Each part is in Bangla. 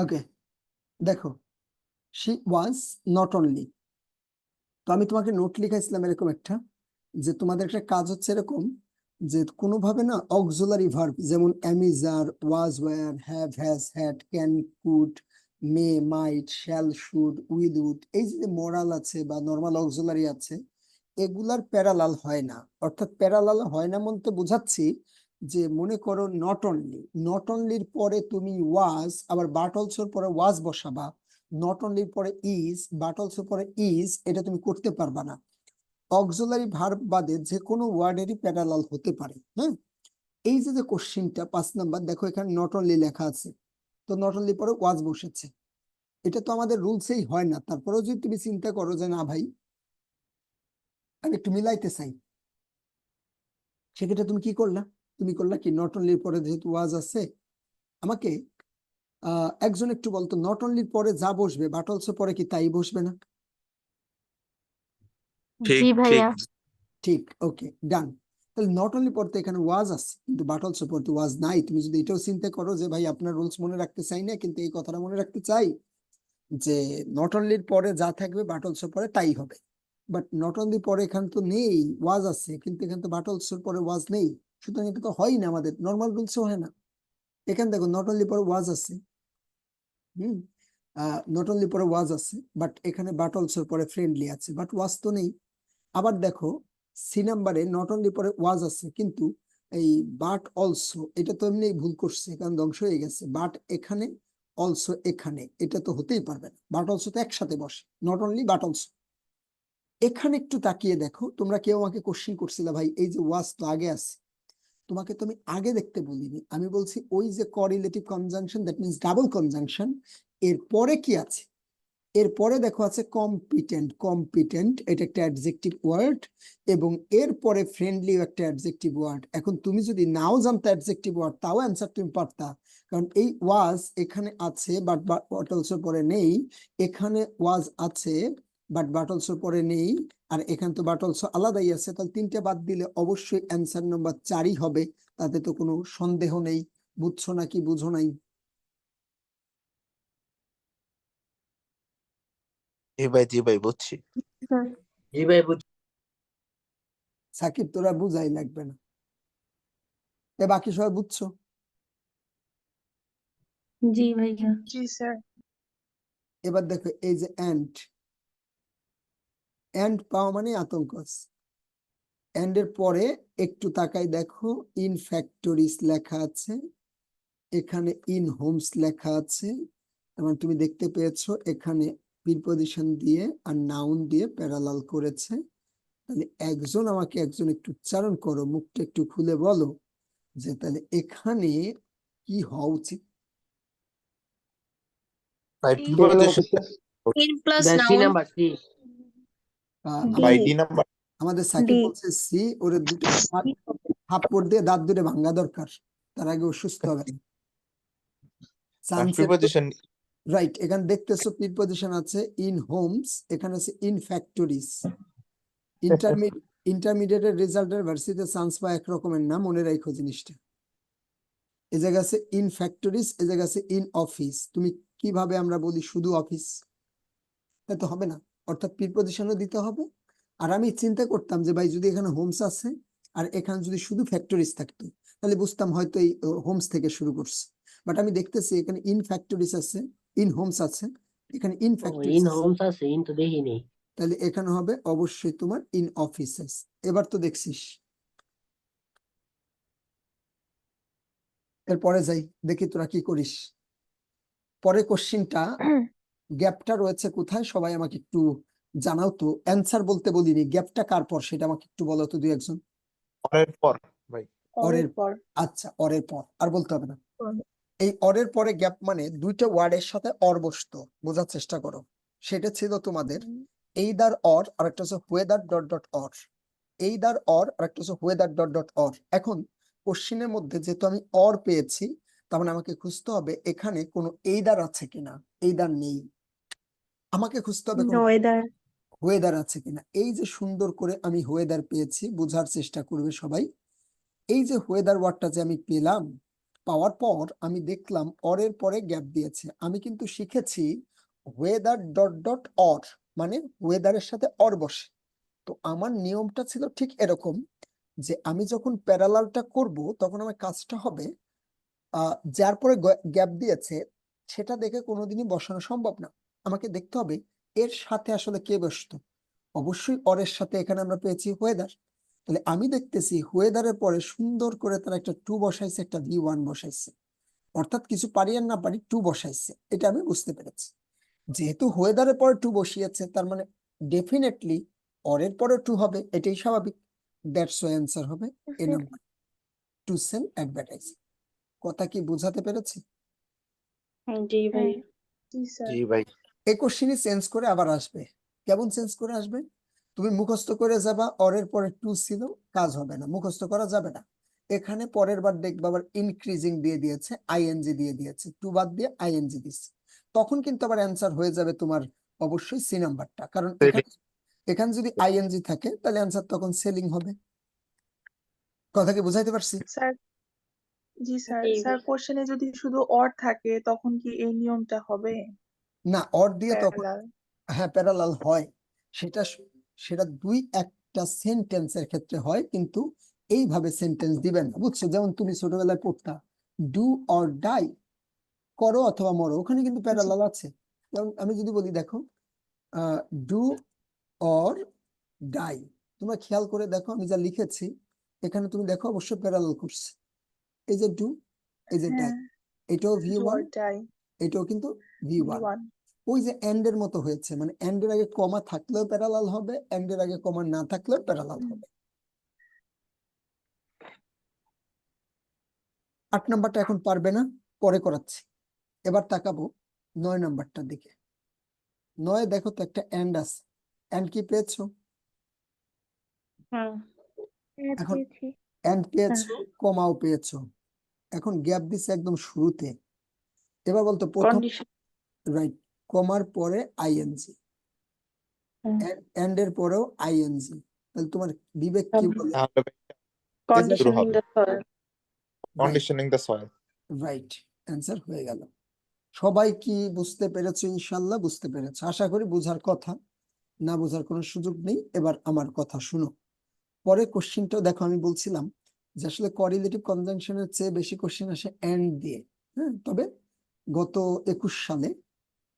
ওকে, দেখো, শি ওয়াজ নট অনলি। তো আমি তোমাকে নোট লিখাইছিলাম এরকম একটা, যে তোমাদের একটা কাজ হচ্ছে এরকম, যে কোনোভাবে না অক্সিলারি ভার্ব যেমন am is are, was, were, have, has, had, can, could, may, might, shall, should, will, would, এই যে মোরাল আছে বা নর্মাল অক্সিলারি আছে, এগুলার প্যারালাল হয় না। অর্থাৎ প্যারালাল হয় না বলতে বোঝাচ্ছি যে মনে করো নট অনলি, নট অনলির পরে তুমি ওয়াজ আবার বাট অলসোর পরে ওয়াজ বসাবা, নট অনলির পরে ইজ বাট অলসোর পরে ইজ, এটা তুমি করতে পারবা না। অক্সিলারি ভার্ব বাদে যে কোনো ওয়ার্ডেরই প্যারালাল হতে পারে। হ্যাঁ, এই যে কোশ্চিনটা 5 নাম্বার, দেখো এখানে নট অনলি লেখা আছে, তো নট অনলি পরে ওয়াজ বসেছে। এটা তো আমাদের রুলসেই হয় না, তারপরেও যদি তুমি চিন্তা করো যে না ভাই আমি একটু মিলাইতে চাই, সেক্ষেত্রে তুমি কি করলা? তুমি করলা কি, নট অনলির পরে যেহেতু ওয়াজ আছে, আমাকে একজন একটু বলতো নট অনলির পরে যা বসবে বাট অলসো পরে কি তাই বসবে না? ঠিক জি ঠিক ভাইয়া। ঠিক, ওকে, ডান। তাহলে নট অনলি পড়তে এখানে ওয়াজ আছে কিন্তু বাট অলসো পড়তে ওয়াজ নাই। তুমি যদি এটাও চিন্তা করো যে ভাই আপনার রুলস মনে রাখতে চাই না, কিন্তু এই কথাটা মনে রাখতে চাই যে নট অনলির পরে যা থাকবে বাট অলসো পরে তাই হবে। বাট নট অনলি পরে এখানে তো নেই, ওয়াজ আছে, কিন্তু এখানে তো বাট অলসোর পরে ওয়াজ নেই, সুতরাং এটা তো হয় না, আমাদের নর্মাল রুলসও হয় না। এখানে দেখো নট অনলি পরে ওয়াজ আছে, হুম, নট অনলি পরে ওয়াজ আছে, বাট এখানে বাট অলসোর পরে ফ্রেন্ডলি আছে, বাট ওয়াজ তো নেই। আবার দেখো সি নাম্বারে নট অনলি পরে ওয়াজ আছে, কিন্তু এই বাট অলসো, এটা তো এমনি ভুল করছে কারণ ধ্বংস হয়ে গেছে। বাট এখানে, অলসো এখানে, এটা তো হতেই পারবে না, বাট অলসো তো একসাথে বসে, নট অনলি বাট অলসো। এখানে একটু তাকিয়ে দেখো, তোমরা কেউ আমাকে কোশ্চিন করছিলে ভাই এই যে ওয়াজ তো আগে আছে, তোমাকে তো আমি আগে দেখতে বলিনি, আমি বলছি ওই যে correlative conjunction, that means double conjunction, এরপরে কি আছে? এরপরে দেখো আছে কম্পিটেন্ট, কম্পিটেন্ট এটা একটা অ্যাডজেক্টিভ ওয়ার্ড, এবং এরপরে ফ্রেন্ডলি একটা অ্যাডজেক্টিভ ওয়ার্ড। এখন তুমি যদি নাও জানতে অ্যাডজেক্টিভ ওয়ার্ড, তাও অ্যান্সার তুমি পারতা, কারণ এই ওয়াজ এখানে আছে বাট বাট অলসোর পরে নেই, এখানে ওয়াজ আছে বাট বাট অলসোর পরে নেই, আর এখানে তো বাট অলসো আলাদাই আছে, তাহলে 3টে বাদ দিলে অবশ্যই অ্যান্সার নাম্বার 4ই হবে, তাতে তো কোনো সন্দেহ নেই। বুঝছো নাকি বুঝো নাই? জি ভাই বুঝছি। স্যার। জি ভাই বুঝছি। সাকিব তোরা বুঝাই লাগবে না, এ বাকি সবাই বুঝছো? জি ভাইয়া। জি স্যার। এবার দেখো এই যে এন্ড, এন্ড পাওয়া মানে আতঙ্ক আছে। এন্ড এর পরে একটু তাকাই দেখো, ইন ফ্যাক্টরিজ লেখা আছে, এখানে ইন হোমস লেখা আছে, এবং তুমি দেখতে পেয়েছো এখানে প্রিপজিশন দিয়ে আর নাউন দিয়ে প্যারালাল করেছে। তাহলে একজন আমাকে একজন একটু উচ্চারণ করো, মুখটা একটু খুলে বলো যে তাহলে এখানে কি হওয়া উচিত? ভাই C preposition in plus C noun. Number C. D. ভাই ডি নাম্বার। আমাদের সাকিব ডি। বলছে সি, ওরে দুটো থাপ্পড় দিয়ে দাঁত দুটো ভাঙা দরকার, তার আগে ও সুস্থ হবে না। চান্সের প্রিপজিশন রাইট, এখানে দেখতেছো প্রিপজিশন আছে ইন হোমস, এখানে আছে ইন ফ্যাক্টরিজ। ইন্টারমিডিয়েটের রেজাল্টের ভার্সিটিতে চান্স পাওয়া এক রকমের না, মনে রাখো জিনিসটা। এই জায়গা আছে ইন ফ্যাক্টরিজ, এই জায়গা আছে ইন অফিস। তুমি কিভাবে আমরা বলি শুধু অফিস, তা তো হবে না, অর্থাৎ প্রিপজিশনও দিতে হবে। আর আমি চিন্তা করতাম যে ভাই যদি এখানে হোমস আছে আর এখানে যদি শুধু ফ্যাক্টরিজ থাকতো, তাহলে বুঝতাম হয়তো এই হোমস থেকে শুরু করছে। বাট আমি দেখতেছি এখানে ইন ফ্যাক্টরিজ আছে, ইন হোমস আছে, এখানে ইন ও ফ্যাক্টরিজ ইন আছে, হোমস আছে, ইন তো দেখিনি। তাহলে এখানে হবে অবশ্যই তোমার ইন অফিসেস। এবার তো দেখছিস, এরপরে যাই দেখি তোরা কি করিস। পরে কোশ্চিনটা গ্যাপটা রয়েছে কোথায় সবাই আমাকে একটু জানাও তো, অ্যান্সার বলতে বলিনি, গ্যাপটা কার পর সেটা আমাকে একটু বলো তো দুই একজন। পরের পর ভাই। অরের, পর। আচ্ছা অরের পর, আর বলতে হবে না। পর। এই অরের পরে গ্যাপ মানে দুইটা ওয়ার্ডের সাথে অর বসতো, বোঝার চেষ্টা করো। সেটা ছিল তোমাদের এইদার অর, আর একটা হচ্ছে whether dot dot or, either or আর একটা হচ্ছে হোয়েদার ডট ডট অর। এখন কোশ্চিনের মধ্যে যেহেতু আমি অর পেয়েছি, তার মানে আমাকে খুঁজতে হবে এখানে কোনো এইদার আছে কিনা, এইদার নেই, আমাকে খুঁজতে হবে কোনো ওয়েদার। ওয়েদার আছে কিনা। এই যে সুন্দর করে আমি ওয়েদার পেয়েছি, বোঝার চেষ্টা করবে সবাই। এই যে ওয়েদার ওয়ার্ডটা যে আমি পেলাম, পাওয়ার পর আমি দেখলাম অরের পরে গ্যাপ দিয়েছে। আমি কিন্তু শিখেছি ওয়েদার ডট ডট অর, মানে ওয়েদারের সাথে অর বসে। তো আমার নিয়মটা ছিল ঠিক এরকম, যে আমি যখন প্যারালালটা করব তখন আমার কাজটা হবে যার পরে গ্যাপ দিয়েছে সেটা দেখে কোনোদিনই বসানো সম্ভব না। আমাকে দেখতে হবে এর সাথে আসলে কে বসতো। অবশ্যই অরের সাথে এখানে আমরা পেয়েছি ওয়েদার। তাহলে আমি দেখতেছি ওয়েদারের পরে সুন্দর করে তারা একটা টু বসাইছে, একটা V1 বসাইছে, অর্থাৎ কিছু পারি আর না পারি টু বসাইছে, এটা আমি বুঝতে পেরেছি। যেহেতু ওয়েদারের পরে টু বসিয়েছে তার মানে ডেফিনেটলি অরের পরে টু হবে, এটাই স্বাভাবিক। দ্যাটস ওয়াই অ্যান্সার হবে এ নাম্বার, টু সেল অ্যাডভার্টাইজিং। কথা কি বোঝাতে পেরেছি? জি ভাই। জি স্যার। জি ভাই। এই কোশ্চেনই চেঞ্জ করে আবার আসবে। কেমন চেঞ্জ করে আসবে? তুমি মুখস্থ করে যাবা অরের পরে টু ছিল, কাজ হবে না, মুখস্থ করা যাবে না। এখানে পরের বার দেখবা আবার ইনক্রিজিং দিয়ে দিয়েছে, আইএনজি দিয়ে দিয়েছে, টু বাদ দিয়ে আইএনজি দিচ্ছে, তখন কিন্তু আবার অ্যান্সার হয়ে যাবে তোমার অবশ্যই সি নাম্বারটা। কারণ এখানে এখানে যদি আইএনজি থাকে তাহলে অ্যান্সার তখন সেলিং হবে। কথা কি বুঝাইতে পারছি? স্যার জি স্যার। জি স্যার ভাই। কোশ্চেনে যদি শুধু অর থাকে তখন কি এই নিয়মটা হবে? না, অর দিয়ে তখন প্যারালাল। হ্যাঁ প্যারালাল হয়, সেটা সেটা দুই একটা সেন্টেন্সের ক্ষেত্রে হয়, কিন্তু এইভাবে সেন্টেন্স দিবেন না, বুঝছো? যেমন তুমি ছোটবেলায় পড়তা ডু অর ডাই, করো অথবা মরো, ওখানে কিন্তু প্যারালাল আছে। যেমন আমি যদি বলি দেখো ডু অর ডাই, তোমরা খেয়াল করে দেখো আমি যা লিখেছি এখানে তুমি দেখো অবশ্যই প্যারালাল করছে। এই যে ডু, এই যে ডাই, হ্যাঁ, এটাও ডু V1, অর ডাই, এটাও কিন্তু V1। V1। ওই যে এন্ড এর মতো হয়েছে, মানে এন্ড এর আগে কমা থাকলেও প্যারালাল হবে, এন্ড এর আগে কমা না থাকলেও প্যারালাল হবে। 8 নাম্বারটা এখন পারবে না, পরে করাচ্ছি। এবার তাকাবো 9 নাম্বারটার দিকে। 9 দেখো তো একটা এন্ড আছে, এন্ড কি পেয়েছো? হ্যাঁ এখন পেয়েছি। এন্ড পেয়েছো, কমাও পেয়েছো, এখন গ্যাপ দিছে একদম শুরুতে। এবার বলতো প্রথম, কন্ডিশন। রাইট, কমার পরে আইএনজি, এন্ড এর পরেও আইএনজি, তাহলে তোমার বিবেক কি বলে? তাহলে কন্ডিশনিং হবে। The soil. Conditioning the soil. Right, answer হয়ে গেল। সবাই কি বুঝতে পেরেছো? ইনশাল্লাহ বুঝতে পেরেছো, আশা করি বুঝার কথা, না বোঝার কোনো সুযোগ নেই। এবার আমার কথা শুনো, পরে কোশ্চেনটাও দেখো। আমি বলছিলাম যে আসলে কোরিলেটিভ কনজাংশনের চেয়ে বেশি কোশ্চেন আসে এন্ড দিয়ে। হ্যাঁ, তবে গত 21 সালে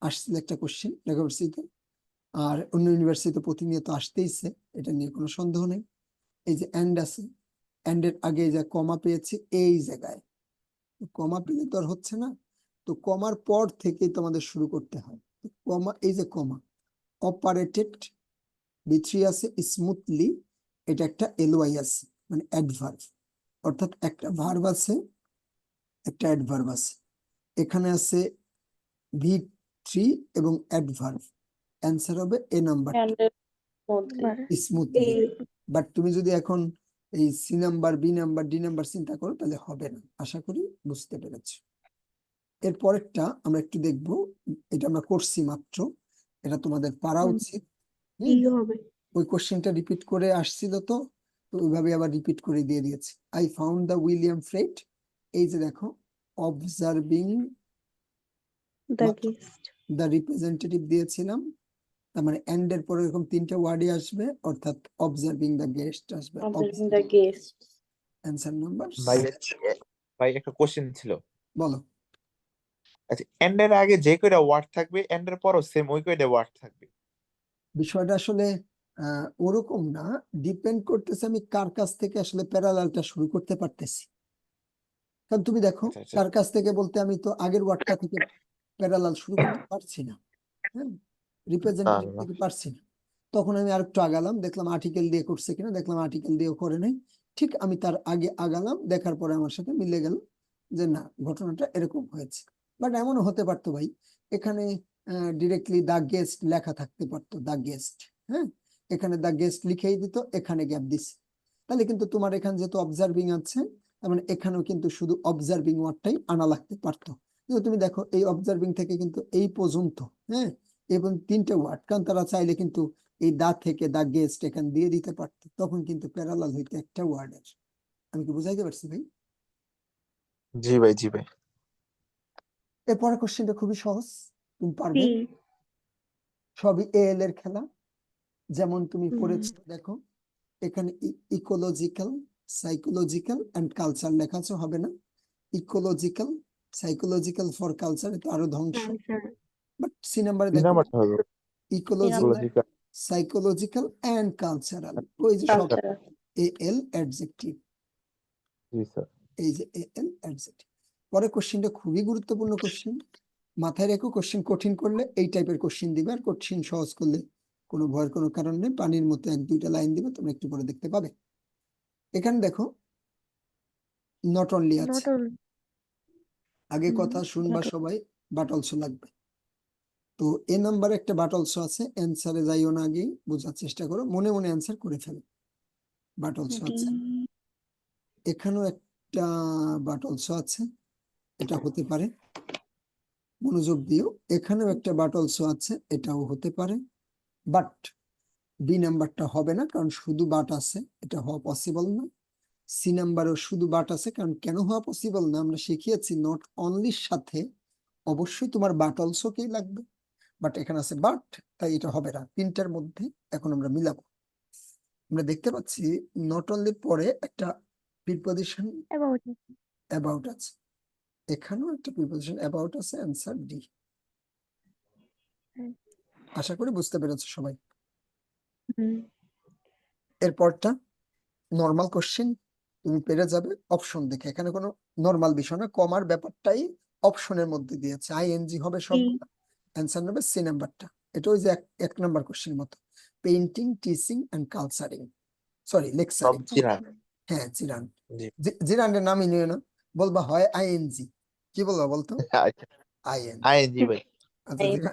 আসছিল একটা কোশ্চেন ইউনিভার্সিটিতে, আর অন্য ইউনিভার্সিটিতে প্রতিনিয়ত আসতেইছে, এটা নিয়ে কোনো সন্দেহ নেই। এই যে এন্ড আছে, এন্ড এর আগে যে কমা পেয়েছি এই জায়গায়, কমা পেলে তো আর হচ্ছে না, তো কমার পর থেকেই তোমাদের শুরু করতে হয়। কমা, এই যে কমা, অপারেটেড B3 আছে, স্মুথলি, এটা একটা LY আছে, মানে অ্যাডভার্ব, অর্থাৎ একটা ভার্ব আছে একটা অ্যাডভার্ব আছে। এখানে আছে V3 এবং অ্যাডভার্ব, অ্যান্সার হবে এ নাম্বারটা, এন্ডের মধ্যে। স্মুথলি। বাট তুমি যদি এখন এই C number, B number, D number চিন্তা করো তাহলে হবে না। আশা করি বুঝতে পেরেছো। এর পরেরটা আমরা একটু দেখবো, এটা আমরা করছি মাত্র, এটা তোমাদের পারা উচিত। কি হবে? ওই কোশ্চেনটা রিপিট করে আসছিল, তো তো ওইভাবে আবার রিপিট করে দিয়ে দিয়েছে। I found the William Fred, এই যে দেখো observing the guest. The representative দিয়েছিলাম, তার মানে এন্ড এর পরে এরকম তিনটা ওয়ার্ডই আসবে, অর্থাৎ অবজার্ভিং দ্য গেস্ট আসবে। Observing the guest. Answer number ভাই ভাই একটা কোশ্চেন ছিল। বলো। আচ্ছা, এন্ড এর আগে যে কয়টা ওয়ার্ড থাকবে এন্ড এর পরও সেম ওই কয়টা ওয়ার্ড থাকবে? বিষয়টা আসলে ওরকম না, ডিপেন্ড করতেছে আমি কার কাছ থেকে আসলে প্যারালালটা শুরু করতে পারতেছি। কারণ তুমি দেখো, আচ্ছা আচ্ছা। কার কাছ থেকে বলতে আমি তো আগের ওয়ার্ডটা থেকে প্যারালাল শুরু করতে পারছি না, হ্যাঁ, রিপ্রেজেন্টেটিভ না। থেকে পারছি না। তখন আমি আরেকটু আগালাম, দেখলাম আর্টিকেল দিয়ে করছে কিনা, দেখলাম আর্টিকেল দিয়েও করে নাই। ঠিক আমি তার আগে আগালাম, দেখার পরে আমার সাথে মিলে গেল যে না, ঘটনাটা এরকম হয়েছে। বাট এমনও হতে পারতো ভাই, এখানে ডিরেক্টলি দা গেস্ট লেখা থাকতে পারতো, দা গেস্ট, হ্যাঁ, এখানে দা গেস্ট লিখেই দিত, এখানে গ্যাপ দিছে, তাহলে কিন্তু তোমার এখানে যেহেতু অবজার্ভিং আছে, তার মানে এখানেও কিন্তু শুধু অবজার্ভিং ওয়ার্ডটাই আনা লাগতে পারতো। কিন্তু তুমি দেখো এই অবজার্ভিং থেকে কিন্তু এই পর্যন্ত, হ্যাঁ, এবং তিনটে ওয়ার্ড, কারণ তারা চাইলে কিন্তু এই দা থেকে দা গেস্ট এখানে দিয়ে দিতে পারতো, তখন কিন্তু প্যারালাল হইতো একটা ওয়ার্ডের। আমি কি বুঝাইতে পারছি ভাই? জি ভাই, জি ভাই। এরপরে কোশ্চেনটা খুবই সহজ, তুমি পারবে, সি। সবই এল এর খেলা। যেমন তুমি পড়েছো, দেখো এখানে ইকোলজিক্যাল, সাইকোলজিক্যাল অ্যান্ড কালচার লেখা আছে, হবে না? ইকোলজিক্যাল, সাইকোলজিক্যাল ফর কালচার, এটা আরো ধ্বংস। ক্যান্সার। বাট সি নাম্বারে তিন দেখো নাম্বারটা হবে ecological, ecological. Psychological and cultural, ওই যে সব কালচারাল। এল অ্যাডজেক্টিভ, জি স্যার। এই যে এল অ্যাডজেক্টিভ। পরে কোশ্চেনটা খুবই গুরুত্বপূর্ণ কোশ্চেন, মাথায় রেখো। কোশ্চেন কঠিন করলে এই টাইপের কোশ্চেন দিবে, আর কোশ্চেন সহজ করলে কোনো ভয়ের কোনো কারণ নেই, পানির মতো এক দুইটা লাইন দিবে, তোমরা একটু পরে দেখতে পাবে। এখানে দেখো নট অনলি আছে, নট অনলি। আগে কথা শুনবা সবাই, বাট অলসো লাগবে। তো এ নাম্বারে একটা বাট অলসো আছে, অ্যান্সারে যাইও না, আগে বোঝার চেষ্টা করো, মনে মনে অ্যান্সার করে ফেলো। But also D. আছে, এখানেও একটা বাট অলসো আছে, এটা হতে পারে, মনোযোগ দিও। এখানেও একটা বাট অলসো আছে, এটাও হতে পারে, বাট বি নাম্বারটা হবে না, কারণ শুধু বাট আছে, এটা হওয়া পসিবল না। সি নাম্বারও শুধু বাট আছে, কারণ কেন হওয়া পসিবল না, আমরা শিখিয়েছি নট অনলির সাথে অবশ্যই তোমার বাট অলসো কেই লাগবে, বাট এখানে আছে বাট, তাই এটা হবে না। তিনটার মধ্যে এখন আমরা মিলাবো। আমরা দেখতে পাচ্ছি নট অনলির পরে একটা প্রিপজিশন অ্যাবাউট। অ্যাবাউট আছে, এখানেও একটা প্রিপজিশন অ্যাবাউট আছে, অ্যান্সার ডি। আশা করি বুঝতে পেরেছো সবাই। এরপরটা নর্মাল কোশ্চেন, তুমি পেরে যাবে অপশন দেখে, এখানে কোনো নর্মাল বিষয় না, কমার ব্যাপারটাই অপশনের মধ্যে দিয়েছে, আইএনজি হবে সব, অ্যান্সার নেবে সি নাম্বারটা। এটা ওই যে এক নাম্বার কোশ্চেন মতো, পেইন্টিং, টিচিং এন্ড কালচারিং, সরি সব লেকচারিং। জিরান। হ্যাঁ জিরান, জি। জিরান্ডের নামই নিও না, বলবা হয় আইএনজি, কি বলবা বলতো, আচ্ছা, আইএনজি। আইএনজি ভাই। আচ্ছা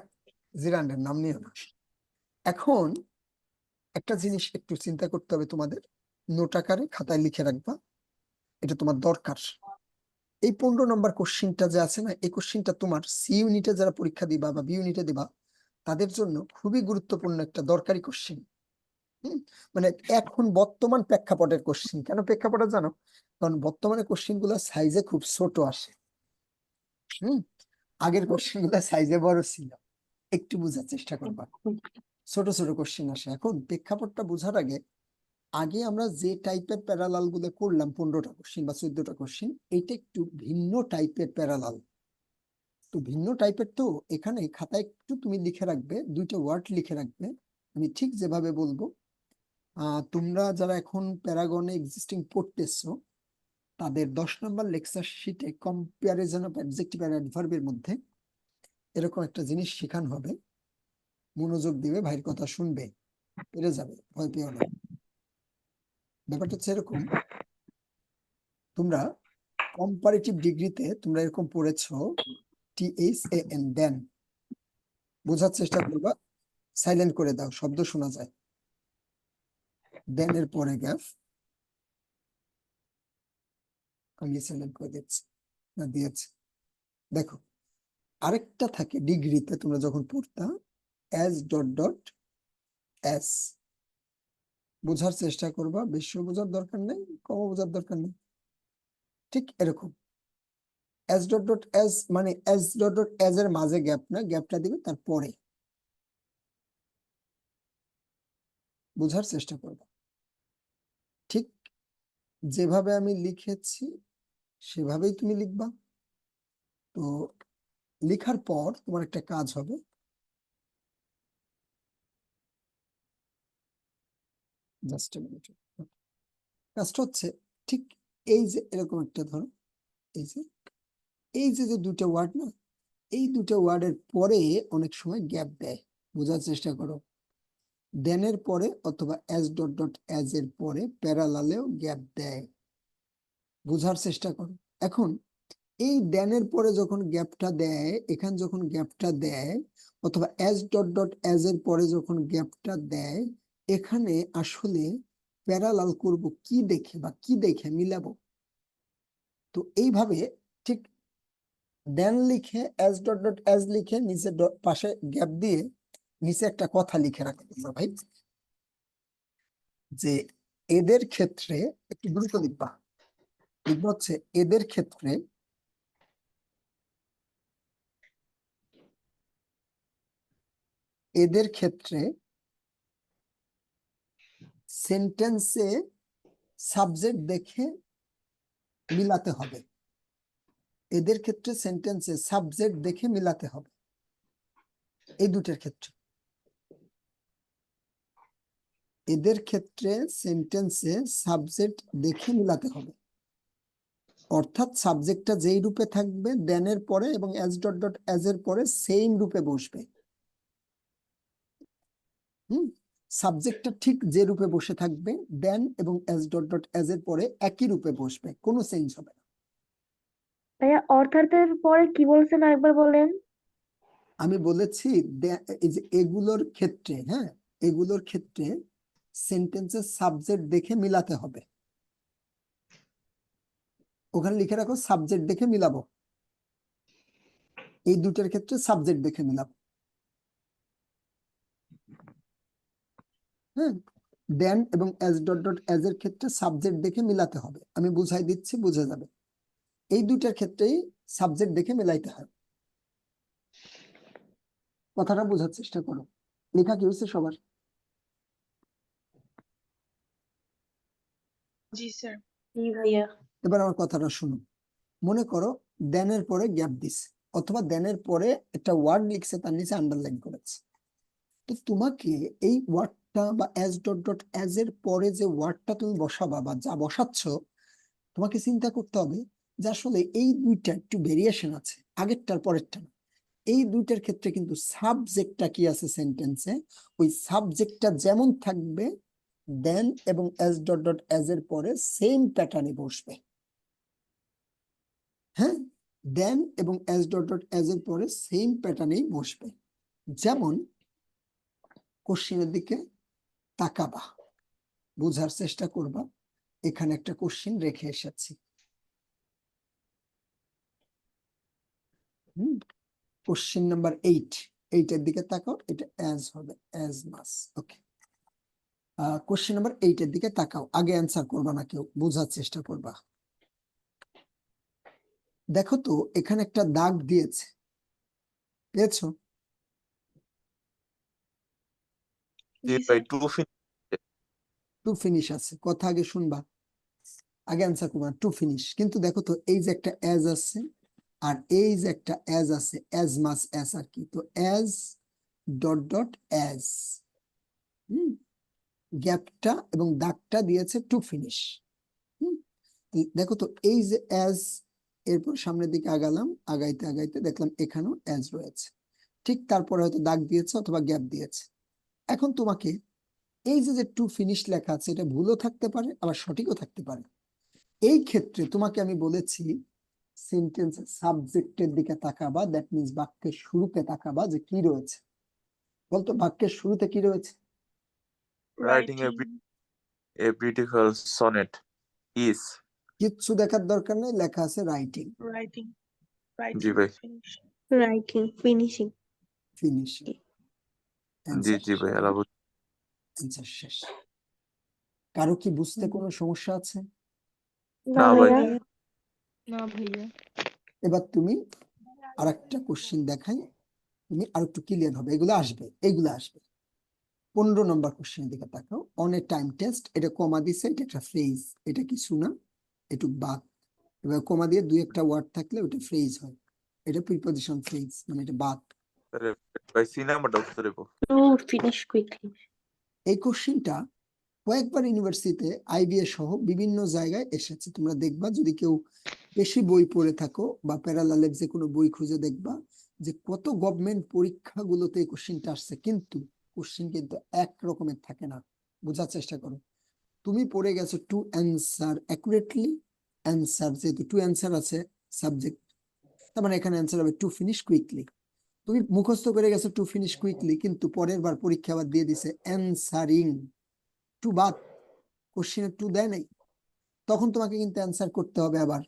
জিরান্ডের নাম নিও না। এখন একটা জিনিস একটু চিন্তা করতে হবে তোমাদের, নোট আকারে খাতায় লিখে রাখবা, এটা তোমার দরকার। এই 15 নম্বর কোশ্চিনটা যে আছে না, এই কোশ্চিনটা তোমার সি ইউনিটে যারা পরীক্ষা দিবা বা বি ইউনিটে দিবা, তাদের জন্য খুবই গুরুত্বপূর্ণ একটা দরকারি কোশ্চিন। মানে এখন বর্তমান প্রেক্ষাপটের কোশ্চিন, কেন প্রেক্ষাপটে জানো, কারণ বর্তমানে কোশ্চিন গুলো সাইজে খুব ছোট আসে। আগের কোশ্চিন গুলো সাইজে বড় ছিল, একটু বোঝার চেষ্টা করবা, ছোট ছোট কোশ্চিন আসে। এখন প্রেক্ষাপটটা বোঝার আগে, আগে আমরা যে টাইপের প্যারালাল গুলো করলাম 15টা কোশ্চিন বা 14টা কোশ্চিন, এইটা একটু ভিন্ন টাইপের প্যারালাল। তো ভিন্ন টাইপের, তো এখানে খাতায় একটু তুমি লিখে রাখবে, দুইটা ওয়ার্ড লিখে রাখবে, আমি ঠিক যেভাবে বলবো। তোমরা যারা এখন প্যারাগনে এক্সিস্টিং পড়তেছো, তাদের 10 নম্বর লেকচার শিটে কম্পারিজন অফ অ্যাডজেক্টিভ আর অ্যাডভার্বের মধ্যে এরকম একটা জিনিস শেখানো হবে, মনোযোগ দিবে, ভাইয়ের কথা শুনবে, পেরে যাবে, ভয় পেও না। ব্যাপারটা হচ্ছে এরকম, তোমরা কম্পারেটিভ ডিগ্রিতে তোমরা এরকম পড়েছো THAN, দেন, বোঝার চেষ্টা করবা, সাইলেন্ট করে দাও, শব্দ শোনা যায়। দেন এর পরে গ্যাপ, আমি সাইলেন্ট করে দিচ্ছি, না দিয়েছি। দেখো আরেকটা থাকে ডিগ্রিতে, তোমরা যখন পড়তা অ্যাজ ডট ডট এস, বোঝার চেষ্টা করবা, বেশি বোঝার দরকার নেই, কম বোঝার দরকার নেই, ঠিক এরকম। এস ডট ডট এস মানে এস ডট ডট এস এর মাঝে গ্যাপ না, গ্যাপটা দিবে তারপরে, বোঝার চেষ্টা করবা। ঠিক যেভাবে আমি লিখেছি সেভাবেই তুমি লিখবা। তো লেখার পর তোমার একটা কাজ হবে, জাস্ট এ মিনিট, কাজটা হচ্ছে ঠিক এই যে এরকম একটা, ধরো এই যে যে দুটো ওয়ার্ড না, এই দুটো ওয়ার্ডের পরে অনেক সময় গ্যাপ দেয়, বোঝার চেষ্টা করো। দেনের পরে অথবা এস ডট ডট এস এর পরে প্যারালালেও গ্যাপ দেয়, বোঝার চেষ্টা করো। এখন এই দেনের পরে যখন গ্যাপটা দেয়, এখানে যখন গ্যাপটা দেয়, অথবা এস ডট ডট এস এর পরে যখন গ্যাপটা দেয়, এখানে আসলে প্যারালাল করব কি দেখে বা কি দেখে মিলাবো। তো এইভাবে ঠিক দেন লিখে এস ডট ডট এস লিখে নিচে পাশে গ্যাপ দিয়ে নিচে একটা কথা লিখে রাখতে হবে ভাই, যে এদের ক্ষেত্রে একটু গুরুত্ব দিবা, লিখবা হচ্ছে এদের ক্ষেত্রে এদের ক্ষেত্রে সেন্টেন্সে সাবজেক্ট দেখে মিলাতে হবে। এদের ক্ষেত্রে সেন্টেন্সে সাবজেক্ট দেখে মিলাতে হবে। এই দুটের ক্ষেত্রে এদের ক্ষেত্রে সেন্টেন্সে সাবজেক্ট দেখে মিলাতে হবে। অর্থাৎ সাবজেক্টটা যেই রূপে থাকবে দেনের পরে এবং এস ডট ডট এস এর পরে সেম রূপে বসবে। সাবজেক্টটা ঠিক যে রূপে বসে থাকবে দেন এবং এস ডট ডট এস এর পরে একই রূপে বসবে, কোনো চেঞ্জ হবে না। ভাইয়া অর্থাতের পরে কি বলছেন আরেকবার বলেন? আমি বলেছি এই যে এগুলোর ক্ষেত্রে, হ্যাঁ, এগুলোর ক্ষেত্রে সেন্টেন্সের সাবজেক্ট দেখে মিলাতে হবে। ওখানে লিখে রাখো সাবজেক্ট দেখে মিলাবো। এই দুটোর ক্ষেত্রে সাবজেক্ট দেখে মিলাবো। হ্যাঁ, দেন এবং এস ডট ডট এস এর ক্ষেত্রে সাবজেক্ট দেখে মিলাতে হবে। আমি বুঝাই দিচ্ছি, বুঝে যাবে। এই দুটার ক্ষেত্রেই সাবজেক্ট দেখে মিলাইতে হয়। কথাটা বোঝার চেষ্টা করো। লেখা কি হচ্ছে সবার? জি স্যার। জি ভাইয়া। এবার আমার কথাটা শুনো। মনে করো দেনের পরে গ্যাপ দিছে, অথবা দেনের পরে একটা ওয়ার্ড লিখছে, তার নিচে আন্ডারলাইন করেছে। তো তোমাকে এই ওয়ার্ডটা বা এস ডট ডট এস এর পরে যে ওয়ার্ডটা তুমি বসাবা বা যা বসাচ্ছ, তোমাকে চিন্তা করতে হবে যে আসলে এই দুইটা একটু ভেরিয়েশন আছে, আগেরটার পরেরটা না। এই দুইটার ক্ষেত্রে কিন্তু সাবজেক্টটা কি আছে সেন্টেন্সে, ওই সাবজেক্টটা যেমন থাকবে দেন এবং এস ডট ডট এস এর পরে সেম প্যাটার্নে বসবে। হ্যাঁ, দেন এবং এস ডট ডট এস এর পরে সেম প্যাটার্নেই বসবে। যেমন কোশ্চেনের দিকে তাকাবা, বোঝার চেষ্টা করবা। এখানে একটা কোশ্চেন রেখে এসেছি। কোশ্চেন নাম্বার 8, এইটার দিকে তাকাও। এটা অ্যাজ হবে, অ্যাজ মাস। ওকে, কোশ্চেন নাম্বার 8 এর দিকে তাকাও। আগে অ্যান্সার করবা না কেউ, বোঝার চেষ্টা করবা। দেখো তো এখানে একটা দাগ দিয়েছে, পেয়েছো? জি জি ভাই, স্যার। টু ফিনিশ আছে, কথা আগে শুনবা, আগে অ্যান্সার করবা। টু ফিনিশ, কিন্তু দেখো তো এই যে একটা অ্যাজ আছে আর এই যে একটা অ্যাজ আছে, অ্যাজ মাস অ্যাজ আর কি, তো অ্যাজ ডট ডট অ্যাজ, গ্যাপটা এবং দাগটা দিয়েছে টু ফিনিশ। দেখো তো এই যে অ্যাজ, এরপর সামনের দিকে আগালাম, আগাইতে আগাইতে দেখলাম এখানেও অ্যাজ রয়েছে। ঠিক তারপরে হয়তো দাগ দিয়েছে অথবা গ্যাপ দিয়েছে। এখন তোমাকে এই যে টু ফিনিশ লেখা আছে, এটা ভুলও থাকতে পারে আবার সঠিকও থাকতে পারে। এই ক্ষেত্রে তোমাকে আমি বলেছি সেন্টেন্স সাবজেক্টের দিকে তাকাবা, দ্যাট মিন্স বাক্যের শুরুতে তাকাবা যে কি রয়েছে। বলতো বাক্যের শুরুতে কি রয়েছে? writing a beautiful sonnet is. কিচ্ছু দেখার দরকার নেই, লেখা আছে রাইটিং। রাইটিং জি ভাই। ফিনিশিং। Writing finishing. ফিনিশিং। জি জি ভাই, আলাপ অ্যান্সার শেষ। কারো কি বুঝতে কোনো সমস্যা আছে? না না ভাই। ভাইয়া। না ভাইয়া। এবার তুমি আরেকটা কোশ্চেন দেখাই, তুমি আর একটু ক্লিয়ার হবে। এগুলো আসবে, এগুলো আসবে। 15 নম্বর কোশ্চেনের দিকে তাকাও। অন এ টাইম টেস্ট, এটা কমা দিছে, এটা একটা ফ্রেজ, এটা কিছু না, একটু বাদ। এবার কমা দিয়ে দুই একটা ওয়ার্ড থাকলে ওটা ফ্রেজ হয়, এটা প্রিপজিশন ফ্রেজ, মানে এটা বাদ। ভাই সিনেমাটা উত্তরে বল। Two finish quickly. এই কোশ্চেনটা কয়েকবার ইউনিভার্সিটিতে আইবিএ সহ বিভিন্ন জায়গায় এসেছে। তোমরা দেখবা যদি কেউ বেশি বই পড়ে থাকো বা প্যারালালের যে কোনো বই খুঁজে দেখবা যে কত গভর্নমেন্ট পরীক্ষাগুলোতে এই কোশ্চেনটা আসছে, কিন্তু কোশ্চেন কিন্তু এক রকমের থাকে না। বোঝার চেষ্টা করো। তুমি পড়ে গেছো টু অ্যান্সার অ্যাকুরেটলি, অ্যান্সার যেহেতু টু অ্যান্সার আছে সাবজেক্ট, তার মানে এখানে অ্যান্সার হবে টু ফিনিশ কুইকলি। তুমি মুখস্থ করে গেছো টু ফিনিশ কুইকলি, কিন্তু পরের বার পরীক্ষা আবার দিয়ে দিছে অ্যান্সারিং, টু বাদ, কোশ্চেনে টু দেয় নাই। তখন তোমাকে কিন্তু অ্যান্সার করতে হবে আবার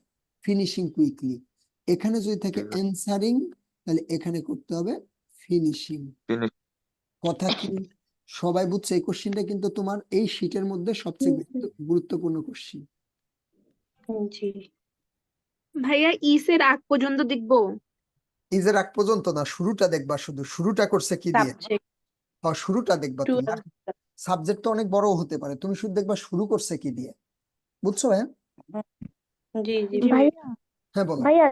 ফিনিশিং কুইকলি। এখানে যদি থাকে অ্যান্সারিং, তাহলে এখানে করতে হবে ফিনিশিং। Finish. কথা কি সবাই বুঝছে? এই কোশ্চেনটা কিন্তু তোমার এই শীটের মধ্যে সবচেয়ে গুরুত্বপূর্ণ কোশ্চেন। জি। ভাইয়া ইসের আগ পর্যন্ত দেখবো? ইজের আগ পর্যন্ত না, শুরুটা দেখবা, শুধু শুরুটা করছে কি দিয়ে। সাবজেক্ট। শুরুটা দেখবা টু তুমি, আর সাবজেক্ট তো অনেক বড় হতে পারে, তুমি শুধু দেখবা শুরু করছে কি দিয়ে, বুঝছো ভাইয়া? জি জি ভাইয়া হ্যাঁ বলো। ভাইয়া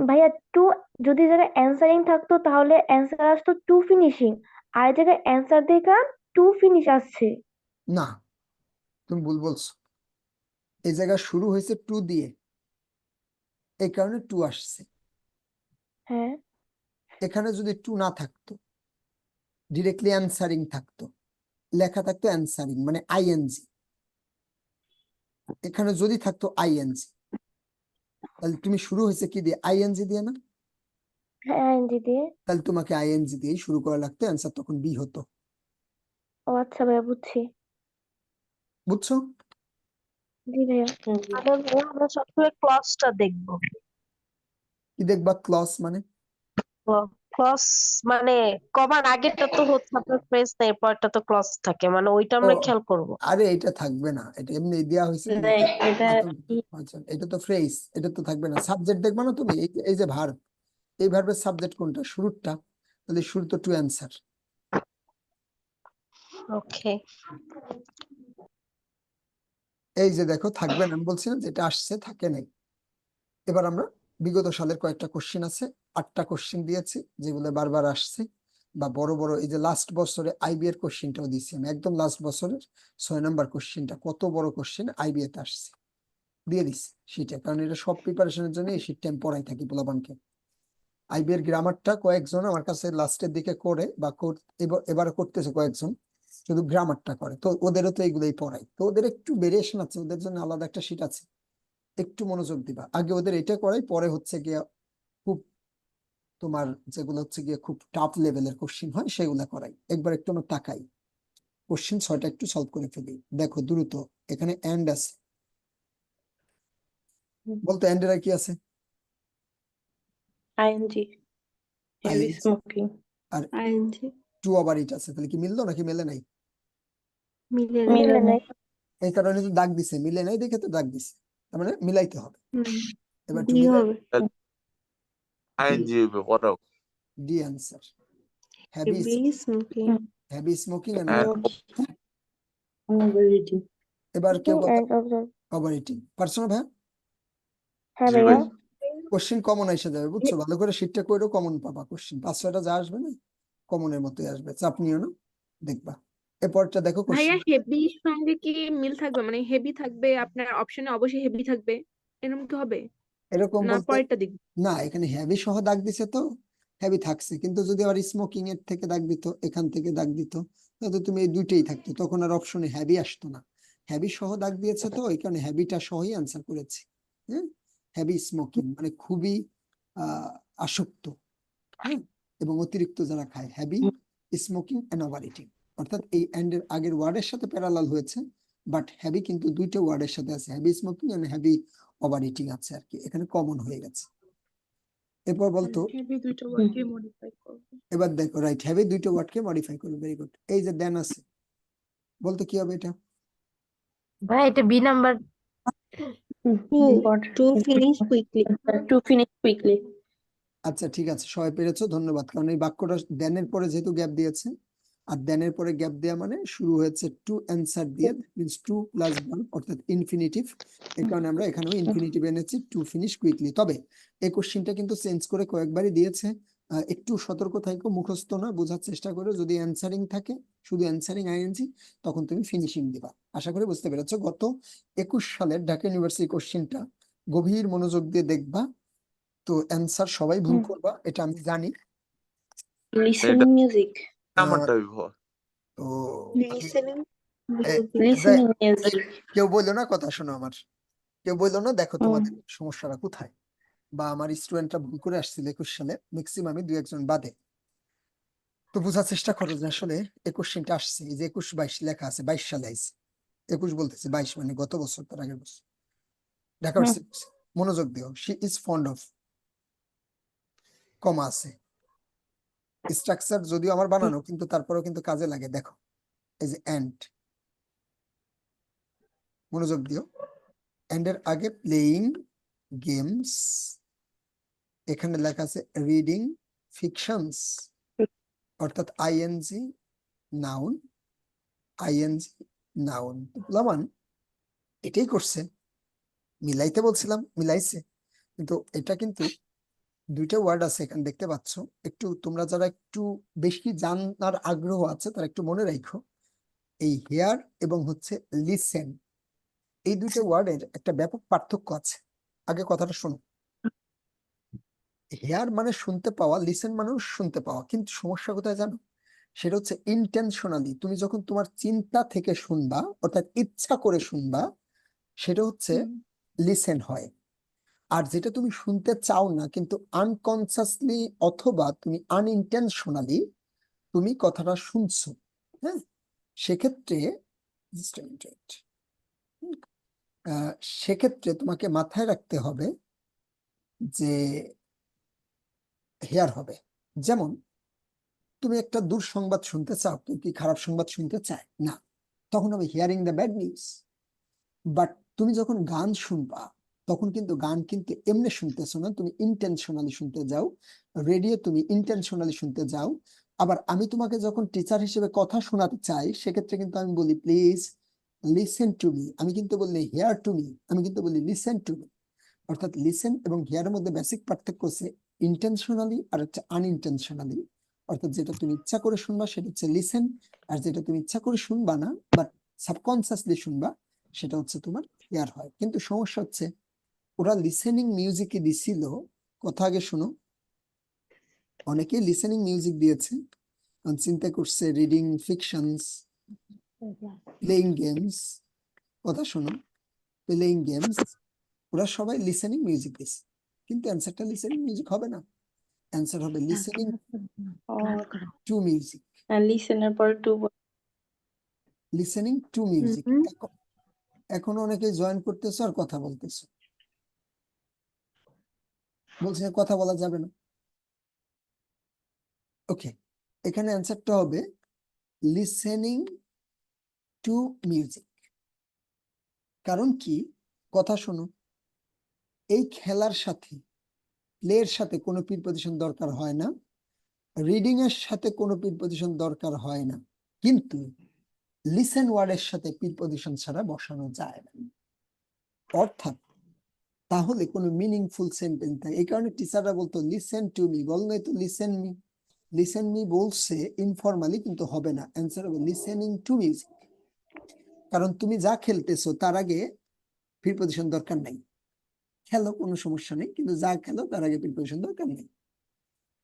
ভাইয়া টু যদি জায়গায় অ্যান্সারিং থাকতো তাহলে অ্যান্সার আসতো টু ফিনিশিং, আর এই জায়গায় অ্যান্সার দেখা টু ফিনিশ আসছে। না, তুমি ভুল বলছো, এই জায়গা শুরু হয়েছে টু দিয়ে, এই কারণে টু আসছে। হ্যাঁ এখানে যদি টু না থাকতো, ডিরেক্টলি অ্যান্সারিং থাকতো, লেখা থাকতো অ্যান্সারিং মানে আইএনজি, এখানে যদি থাকতো আইএনজি, তাহলে তুমি শুরু হয়েছে কি দিয়ে, আইএনজি দিয়ে না? হ্যাঁ এনজি দিয়ে। তাহলে তোমাকে আইএনজি দিয়ে শুরু করা লাগতো, অ্যান্সার তখন বি হতো, ও আচ্ছা ভাইয়া বুঝছি। বুঝছো? জি ভাইয়া। আমরা সবসময় ক্লজটা দেখবো। কি দেখবা ক্লজ মানে? ক্লজ মানে কমার আগেরটা তো হচ্ছে আপনার ফ্রেজ না, এরপরটা তো ক্লজ থাকে, মানে ওইটা ও আমরা খেয়াল করব। আরে এটা থাকবে না, এটা এমনি দেওয়া হয়েছে তুমি এটা আচ্ছা, এটা তো ফ্রেজ, এটা তো থাকবে না। সাবজেক্ট দেখবা না তুমি, এই যে ভার্ব, এই ভার্বের সাবজেক্ট কোনটা, শুরুরটা, তাহলে শুরু তো টু অ্যান্সার। ওকে। এই যে দেখো থাকবে না, আমি বলছি না যেটা আসছে থাকে নাই। এবার আমরা বিগত সালের কয়েকটা কোশ্চেন আছে, 8টা কোশ্চেন দিয়েছি যেগুলো বারবার আসছে, বা বড় বড় এই যে লাস্ট বছরে আইবি এর কোশ্চেনটাও দিয়েছি আমি, একদম লাস্ট বছরের 6 নম্বর কোশ্চেনটা, কত বড় কোশ্চেন আইবি তে আসছে, দিয়ে দিচ্ছি শীটে, কারণ এটা সব প্রিপারেশনের জন্য এই শীটটা আমি পড়াই থাকি পোলাপানকে। আইবি এর গ্রামারটা কয়েকজন আমার কাছে লাস্টের দিকে করে, বা এবার করতেছে কয়েকজন, শুধু গ্রামারটা করে, তো ওদেরও তো এইগুলোই পড়াই, তো ওদের একটু ভেরিয়েশন আছে, ওদের জন্য আলাদা একটা শীট আছে, একটু মনোযোগ দিবা। আগে ওদের এটা করাই, পরে হচ্ছে গিয়ে খুব তোমার যেগুলো হচ্ছে গিয়ে খুব টাফ লেভেলের কোশ্চিন হয় সেগুলা করাই, একবার একটু আমরা তাকাই, কোশ্চিন 6টা একটু সলভ করে ফেলি। দেখো দ্রুত, এখানে এন্ড আছে, বলতো এন্ডের আর কি আছে? ING, heavy ING, smoking. আর আইএনজি টু ওভার ইট আছে, তাহলে কি মিললো নাকি মেলে নাই? মিলে মিলে নাই। এই কারণে তো দাগ দিছে, মিলে নাই দেখে তো দাগ দিছে, তার মানে মিলাইতে হবে। এবার টু ডি মিলাই, হবে। আইএনজি পড়ো। D answer. Heavy heavy smoking. Heavy smoking and হ্যাঁ, এবার কেউ Smoking বলতে and observe. ওভার ইটিং পারছো না ভাই? হ্যাঁ জি ভাইয়া। ভাই। কোশ্চিন কমন এসে যাবে, বুঝছো? ভালো করে শীটটা কইরো, কমন পাবা, কোশ্চিন 5-6টা যা আসবে না কমনের মতোই আসবে, চাপ নিও না, দেখবা। এরপরটা দেখো ভাইয়া কোশ্চিন, হেভির সঙ্গে কি মিল থাকবে, মানে হেভি থাকবে আপনার অপশনে, অবশ্যই হেভি থাকবে, এরকম কি হবে এরকম না বলতে পরেরটা দিক? না, এখানে হেভি সহ দাগ দিছে তো হেভি থাকছে, কিন্তু যদি আবার স্মোকিং এর থেকে দাগ দিত, এখান থেকে দাগ দিত, তাহলে তুমি এই দুইটাই থাকতো, তখন আর অপশনে হেভি আসতো না। হেভি সহ দাগ দিয়েছে তো এই কারণে হেভিটা সহই আনসার করেছি। হ্যাঁ, হেভি স্মোকিং মানে খুবই আসক্ত, হ্যাঁ, এবং অতিরিক্ত যারা খায়, heavy smoking and over eating, অর্থাৎ এই এন্ড এর আগের ওয়ার্ডের সাথে প্যারালাল হয়েছে, বাট হ্যাভি কিন্তু দুইটা ওয়ার্ডের সাথে আছে, heavy smoking and heavy over eating আছে আর কি, এখানে কমন হয়ে গেছে। এরপর বলতো, হেভি দুইটা ওয়ার্ডকে মডিফাই করবো। এবার দেখো রাইট, হ্যাভি দুইটা ওয়ার্ডকে মডিফাই করবে, ভেরি গুড। এই যে দেন আছে, বলতো কি হবে এটা? ভাই এটা B number. To finish quickly. To finish quickly. আচ্ছা ঠিক আছে, সবাই পেরেছো, ধন্যবাদ। কারণ এই বাক্যটা দেনের পরে যেহেতু গ্যাপ দিয়েছে, আর দেনের পরে গ্যাপ দেওয়া মানে শুরু হয়েছে টু অ্যান্সার দিয়ে, মিনস টু প্লাস ওয়ান, অর্থাৎ ইনফিনিটিভ, এই কারণে আমরা এখানেও ইনফিনিটিভ এনেছি, টু ফিনিশ কুইকলি। তবে এই কোশ্চিনটা কিন্তু চেঞ্জ করে কয়েকবারই দিয়েছে, একটু সতর্ক থাকো, মুখস্থ না, বোঝার চেষ্টা করো, যদি অ্যান্সারিং থাকে, শুধু অ্যান্সারিং আইএনজি, তখন তুমি ফিনিশিং দিবা। আশা করি বুঝতে পেরেছো। গত 21 সালের ঢাকা ইউনিভার্সিটি কোশ্চিনটা গভীর মনোযোগ দিয়ে দেখবা, তো অ্যান্সার সবাই ভুল করবা, এটা আমি জানি। Listening music. আমারটা বিভোর। তো লিসেনিং লিসেনিং মিউজিক। কেউ বললো না, কথা শোনো আমার, কেউ বললো না, দেখো হুম। তোমাদের সমস্যাটা কোথায়, বা আমার স্টুডেন্টরা ভুল করে আসছিল 21 সালে, ম্যাক্সিমামই 2-1 জন বাদে। তো বোঝার চেষ্টা করো যে আসলে 21 আসছে, এই যে 21-22 লেখা আছে, 22 সালে আইছে, 21 বলতেছে, 22 মানে গত বছর, তার আগের বছর ঢাকা ইউনিভার্সিটি। মনোযোগ দিও, শি ইজ ফন্ড অফ, কমা আছে, স্ট্রাকচার যদিও আমার বানানো, কিন্তু তারপরেও কিন্তু কাজে লাগে। দেখো এই যে এন্ড, মনোযোগ দিও, এন্ড এর আগে প্লেইং গেমস, এখানে লেখা আছে রিডিং ফিকশনস, অর্থাৎ আইএনজি নাউন, আইএনজি নাউন। লামান এটাই করছে, মিলাইতে বলছিলাম মিলাইছে, কিন্তু এটা কিন্তু দুইটা ওয়ার্ড আছে এখানে দেখতে পাচ্ছ। একটু তোমরা যারা একটু বেশি জানার আগ্রহ আছে তারা একটু মনে রাখো, এই হেয়ার এবং হচ্ছে লিসেন, এই দুইটা ওয়ার্ডের একটা ব্যাপক পার্থক্য আছে। আগে কথাটা শোনো, হেয়ার মানে শুনতে পাওয়া, লিসেন মানেও শুনতে পাওয়া, কিন্তু সমস্যা কোথায় জানো? সেটা হচ্ছে ইন্টেনশনালি, তুমি যখন তোমার চিন্তা থেকে শুনবা, অর্থাৎ ইচ্ছা করে শুনবা, সেটা হচ্ছে লিসেন হয়। আর যেটা তুমি শুনতে চাও না কিন্তু আনকনসিয়াসলি অথবা তুমি আনইনটেনশনালি তুমি কথাটা শুনছো, হ্যাঁ, সেক্ষেত্রে just a minute. সেক্ষেত্রে তোমাকে মাথায় রাখতে হবে যে হেয়ার হবে। যেমন তুমি একটা দুঃসংবাদ শুনতে চাও, কেউ কি খারাপ সংবাদ শুনতে চায় না, তখন হবে hearing the bad news. But তুমি যখন গান শুনবা তখন কিন্তু গান কিন্তু এমনি শুনতেছো না, তুমি ইন্টেনশনালি শুনতে যাও, রেডিও তুমি ইন্টেনশনালি শুনতে যাও। আবার আমি তোমাকে যখন টিচার হিসেবে কথা শোনাতে চাই সেক্ষেত্রে কিন্তু আমি বলি প্লিজ লিসেন টু মি, আমি কিন্তু বলি হেয়ার টু মি, আমি কিন্তু বলি লিসেন টু মি। অর্থাৎ লিসেন এবং হেয়ারের মধ্যে বেসিক পার্থক্য হচ্ছে ইন্টেনশনালি আর হচ্ছে আনইনটেনশনালি। অর্থাৎ যেটা তুমি ইচ্ছা করে শুনবা সেটা হচ্ছে লিসেন, আর যেটা তুমি ইচ্ছা করে শুনবা না বাট সাবকনসিয়াসলি শুনবা সেটা হচ্ছে তোমার হেয়ার হয়। কিন্তু সমস্যা হচ্ছে ওরা লিসেনিং মিউজিকই দিছিল, কথা আগে শোনো, অনেকেই লিসেনিং মিউজিক দিয়েছে, চিন্তা করছে রিডিং ফিকশনস, প্লেইং গেমস, কথা শোনো, প্লেইং গেমস, ওরা সবাই লিসেনিং মিউজিক দিছে, কিন্তু অ্যান্সারটা লিসেনিং মিউজিক হবে না, অ্যান্সার হবে লিসেনিং টু মিউজিক, লিসেনের পরে টু লিসেনিং টু মিউজিক। এখন অনেকে জয়েন করতেছো আর কথা বলতেছো, বলছে কথা বলা যাবে না। ওকে, এখানে অ্যান্সারটা হবে লিসেনিং টু মিউজিক। কারণ কি, কথা শোনো, এই খেলার সাথে প্লের সাথে কোনো প্রিপজিশন দরকার হয় না, রিডিং এর সাথে কোনো প্রিপজিশন দরকার হয় না, কিন্তু লিসেন ওয়ার্ডের সাথে প্রিপজিশন ছাড়া বসানো যায় না। অর্থাৎ তাহলে কোনো মিনিংফুল সেন্টেন্স থাকে, এই কারণে টিচাররা বলতো লিসেন টু মি, বল নাই তো লিসেন মি, লিসেন মি বলছে ইনফরমালি কিন্তু হবে না, অ্যান্সার হবে লিসেনিং টু মিউজিক। কারণ তুমি যা খেলতেছো তার আগে প্রিপজিশন দরকার নাই, খেলো কোনো সমস্যা নেই, কিন্তু যা খেলো তার আগে প্রিপারেশন দরকার নেই।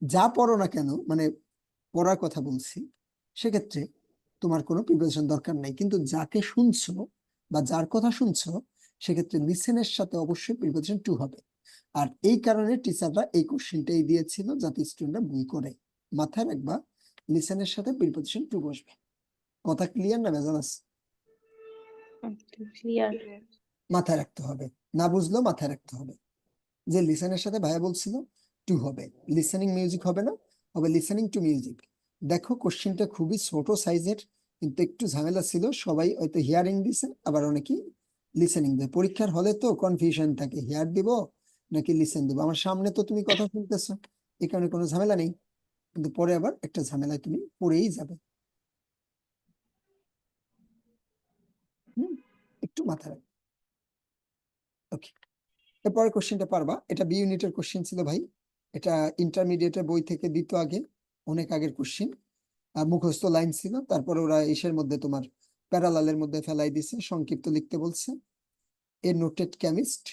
যা পড়ো না কেন, মানে পড়ার কথা বলছি, সেক্ষেত্রে তোমার কোনো প্রিপারেশন দরকার নাই, কিন্তু যাকে শুনছো বা যার কথা শুনছো সেক্ষেত্রে লিসেনের সাথে অবশ্যই প্রিপারেশন টু হবে। আর এই কারণে টিচাররা এই কোশ্চেনটাই দিয়েছিল যাতে স্টুডেন্টরা ভুল করে। মাথায় রাখবা লিসেনের সাথে প্রিপারেশন টু বসবে। কথা ক্লিয়ার না ভেজাল আছে? ক্লিয়ার। মাথায় রাখতে হবে, না বুঝলেও মাথায় রাখতে হবে যে লিসেনের সাথে ভাইয়া বলছিল টু হবে, লিসেনিং মিউজিক হবে না, হবে লিসেনিং টু মিউজিক। দেখো কোশ্চেনটা খুবই ছোট সাইজের, কিন্তু একটু ঝামেলা ছিল, সবাই হয়তো হিয়ারিং দিছে আবার অনেকেই লিসেনিং দেয়। পরীক্ষার হলে তো কনফিউশন থাকে হিয়ার দিব নাকি লিসেন দিব, আমার সামনে তো তুমি কথা শুনতেছো, এই কারণে কোনো ঝামেলা নেই, কিন্তু পরে আবার একটা ঝামেলায় তুমি পড়েই যাবে। একটু মাথায় রাখবে। ওকে, এরপরে কোশ্চেনটা পারবা, এটা বি ইউনিটের কোশ্চেন ছিল ভাই, এটা ইন্টারমিডিয়েটের বই থেকে দিত আগে, অনেক আগের কোশ্চেন, মুখস্থ লাইন ছিল, তারপরে ওরা ইসের মধ্যে তোমার প্যারালালের মধ্যে ফেলাই দিছে, সংক্ষিপ্ত লিখতে বলছে। এ নোটেড কেমিস্ট,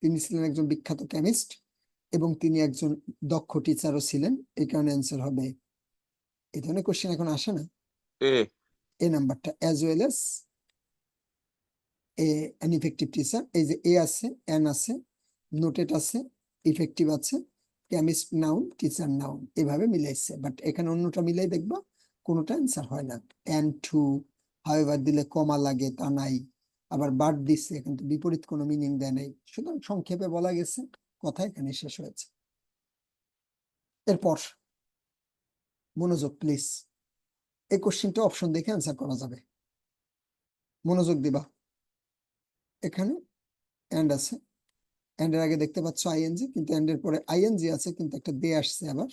তিনি ছিলেন একজন বিখ্যাত কেমিস্ট এবং তিনি একজন দক্ষ টিচারও ছিলেন, এই কারণে অ্যান্সার হবে, এই ধরনের কোশ্চেন এখন আসে না, এ নাম্বারটা, as well as an effective teacher, এই যে এ আছে, এন আছে, নোটেড আছে, ইফেক্টিভ আছে, কেমিস্ট নাউন, টিচার নাউন, এভাবে মিলাইছে। বাট এখানে অন্যটা মিলাই দেখবা কোনোটা অ্যান্সার হয় না। এন টু হাউএভার দিলে কমা লাগে তা নাই, আবার বাট দিচ্ছে কিন্তু বিপরীত কোনো মিনিং দেয় নাই, সুতরাং সংক্ষেপে বলা গেছে, কথা এখানে শেষ হয়েছে। এরপর মনোযোগ প্লিজ, এই কোশ্চেনটা অপশন দেখে অ্যান্সার করা যাবে, মনোযোগ দিবা। এখানে এন্ড আছে, এন্ড এর আগে দেখতে পাচ্ছ আইএনজি, কিন্তু এন্ড এর পরে আইএনজি আছে কিন্তু একটা দে আসছে আবার,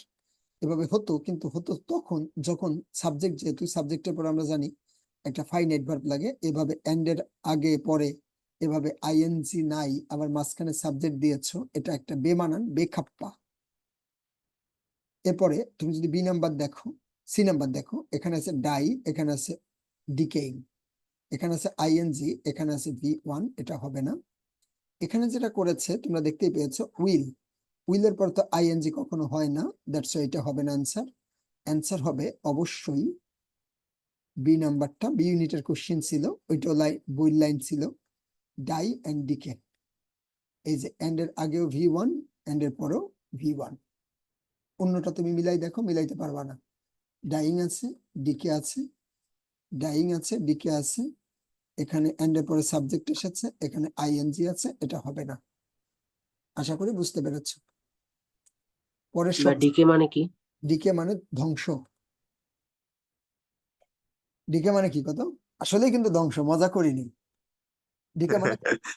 এভাবে হতো, কিন্তু হতো তখন যখন সাবজেক্ট, যেহেতু সাবজেক্টের পর আমরা জানি একটা ফাইনাইট ভার্ব লাগে, এভাবে এন্ড এর আগে পরে এভাবে আইএনজি নাই, আবার মাঝখানে সাবজেক্ট দিয়েছো, এটা একটা বেমানান, বেখাপ্পা। এরপরে তুমি যদি বি নাম্বার দেখো, সি নাম্বার দেখো, এখানে আছে ডাই, এখানে আছে ডিকেইং, এখানে আছে আইএনজি, এখানে আছে ভি1, এটা হবে না। এখানে যেটা করেছে তোমরা দেখতেই পেয়েছো, উইল, উইলের পর তো আইএনজি কখনো হয় না, দ্যাটস এটা হবে না অ্যান্সার। অ্যান্সার হবে অবশ্যই বি নাম্বারটা, বি ইউনিটের কোশ্চেন ছিল, ওইটা বইয়ের লাইন ছিল, ডাই এন্ড ডিকে। এই যে এন্ড এর আগেও ভি1, এন্ড এর পরেও ভি1। অন্যটা তুমি মিলাই দেখো, মিলাইতে পারবা না। ডাইং আছে, ডিকে আছে, ডাইং আছে, ডিকে আছে, এখানে এন্ড এর পরে সাবজেক্ট এসেছে, এখানে আইএনজি আছে, এটা হবে না। আশা করি বুঝতে পেরেছো। পরের বা সব ডিকে মানে কি? ডিকে মানে ধ্বংস। ডিকে মানে কি কত? আসলেই কিন্তু ধ্বংস, মজা করিনি। ডিকে মানে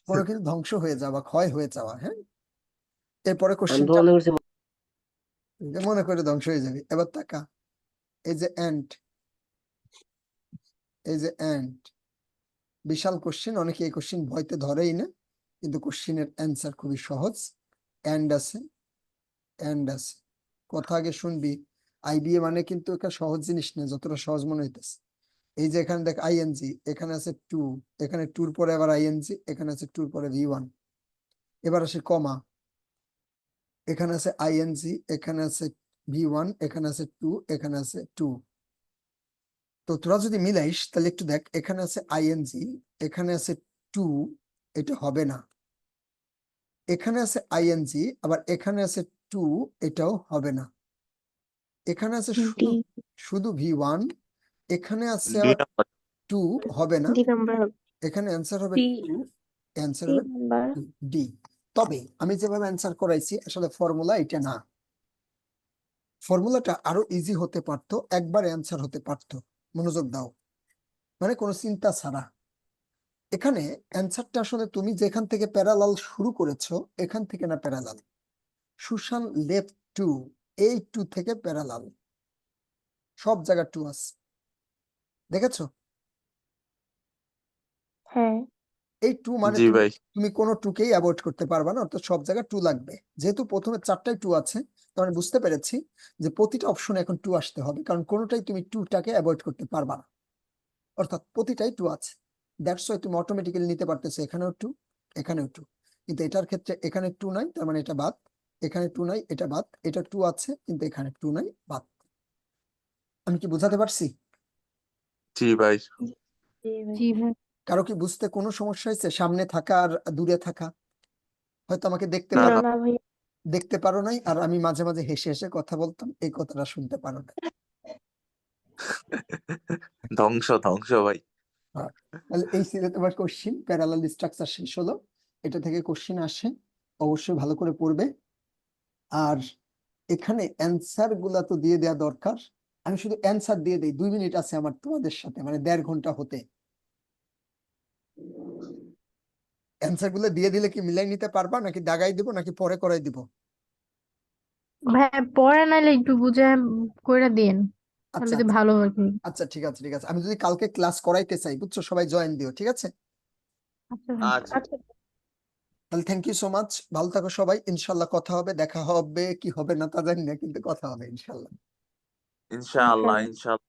কোনো কিছু ধ্বংস হয়ে যাওয়া, ক্ষয় হয়ে যাওয়া। হ্যাঁ, এরপরে আমি কোশ্চেনটা তো মনে করছি মনে করে ধ্বংস হয়ে যাবে। এবার তাকা, এই যে এন্ড, এই যে এন্ড, বিশাল কোশ্চেন, অনেকে এই কোশ্চেন ভয়তে ধরেই না, কিন্তু কোশ্চেনের অ্যান্সার খুবই সহজ। এন্ড আছে, এন্ড আছে, কথা আগে শুনবি। আইবিএ মানে কিন্তু একটা সহজ জিনিস না, যতটা সহজ মনে হইতেছে। এই যে এখানে দেখ আইএনজি, এখানে আছে টু, এখানে টুর পরে আবার আইএনজি, এখানে আছে টুর পরে ভি1। এবার আসে কমা, এখানে আছে আইএনজি, এখানে আছে ভি1, এখানে আছে টু, এখানে আছে টু। তো তোরা যদি মিলাইস তাহলে একটু দেখ, এখানে আছে আইএনজি, এখানে আছে টু, এটা হবে না। এখানে আছে আইএনজি, আবার এখানে আছে টু, এটাও হবে না। এখানে আছে শুধু ডি, শুধু ভি1, এখানে আছে ডি আবার নাম্বার। টু, হবে না। ডি নাম্বার হবে, এখানে অ্যান্সার হবে ডি, টু, অ্যান্সার ডি হবে নাম্বার। ডি। তবে আমি যেভাবে অ্যান্সার করাইছি আসলে ফর্মুলা এটা না, ফর্মুলাটা আরো ইজি হতে পারতো, একবার অ্যান্সার হতে পারতো। মনোযোগ দাও, মানে কোনো চিন্তা ছাড়া। এখানে অ্যান্সারটা আসলে তুমি যেখান থেকে প্যারালাল শুরু করেছো, এখান থেকে না প্যারালাল। সুশান লেফট টু, এই টু থেকে প্যারালাল, সব জায়গা টু আছে, দেখেছো? হ্যাঁ, এই টু মানে জি তুমি ভাই। তুমি কোনো টুকেই অ্যাভয়েড করতে পারবা না, অর্থাৎ সব জায়গায় টু লাগবে। যেহেতু প্রথমে চারটায় টু আছে, তার মানে বুঝতে পেরেছি যে প্রতিটা অপশনে এখন টু আসতে হবে, কারণ কোনোটাই তুমি টুটাকে অ্যাভয়েড করতে পারবা না, অর্থাৎ প্রতিটাই টু আছে। দ্যাটস ওয়াই তুমি অটোমেটিক্যালি নিতে পারতেছো এখানেও টু, এখানেও টু। কিন্তু এটার ক্ষেত্রে এখানে টু নাই, তার মানে এটা বাদ, এখানে টু নাই, এটা বাদ, এটা টু আছে কিন্তু এখানে টু নাই, বাদ। আমি কি বোঝাতে পারছি? জি ভাই। জি ভাই। কারো কি বুঝতে কোনো সমস্যা হয়েছে? সামনে থাকা আর দূরে থাকা, হয়তো আমাকে দেখতে না না পারো, না। না ভাই, দেখতে পারো নাই, আর আমি মাঝে মাঝে হেসে হেসে কথা বলতাম, এই কথাটা শুনতে পারো না। ধ্বংস ধ্বংস ভাই। হ্যাঁ, তাহলে এই ছিল তোমার কোশ্চিন, প্যারালাল স্ট্রাকচার শেষ হলো। এটা থেকে কোশ্চিন আসে, অবশ্যই ভালো করে পড়বে। আর এখানে অ্যান্সার গুলা তো দিয়ে দেওয়া দরকার। আমি শুধু অ্যান্সার দিয়ে দেই, 2 মিনিট আছে আমার তোমাদের সাথে, মানে 1.5 ঘন্টা হতে। অ্যান্সার গুলো দিয়ে দিলে কি মিলাই নিতে পারবা, নাকি দাগাই দিব, নাকি পরে করাই দিব? ভাই পড়া নাইলে একটু বুঝে কইরা দিন, তাহলে আচ্ছা তো ভালো হয় কি। আচ্ছা, ঠিক আছে ঠিক আছে, আমি যদি কালকে ক্লাস করাইতে চাই, বুঝছো, সবাই জয়েন দিও, ঠিক আছে? আচ্ছা ভাই। আচ্ছা। আচ্ছা, তাহলে থ্যাংক ইউ সো মাচ, ভালো থাকো সবাই, ইনশাল্লাহ কথা হবে, দেখা হবে কি হবে না তা জানি না, কিন্তু কথা হবে ইনশাল্লাহ। ইনশাআল্লাহ ইনশাআল্লাহ। ইনশাআল্লাহ।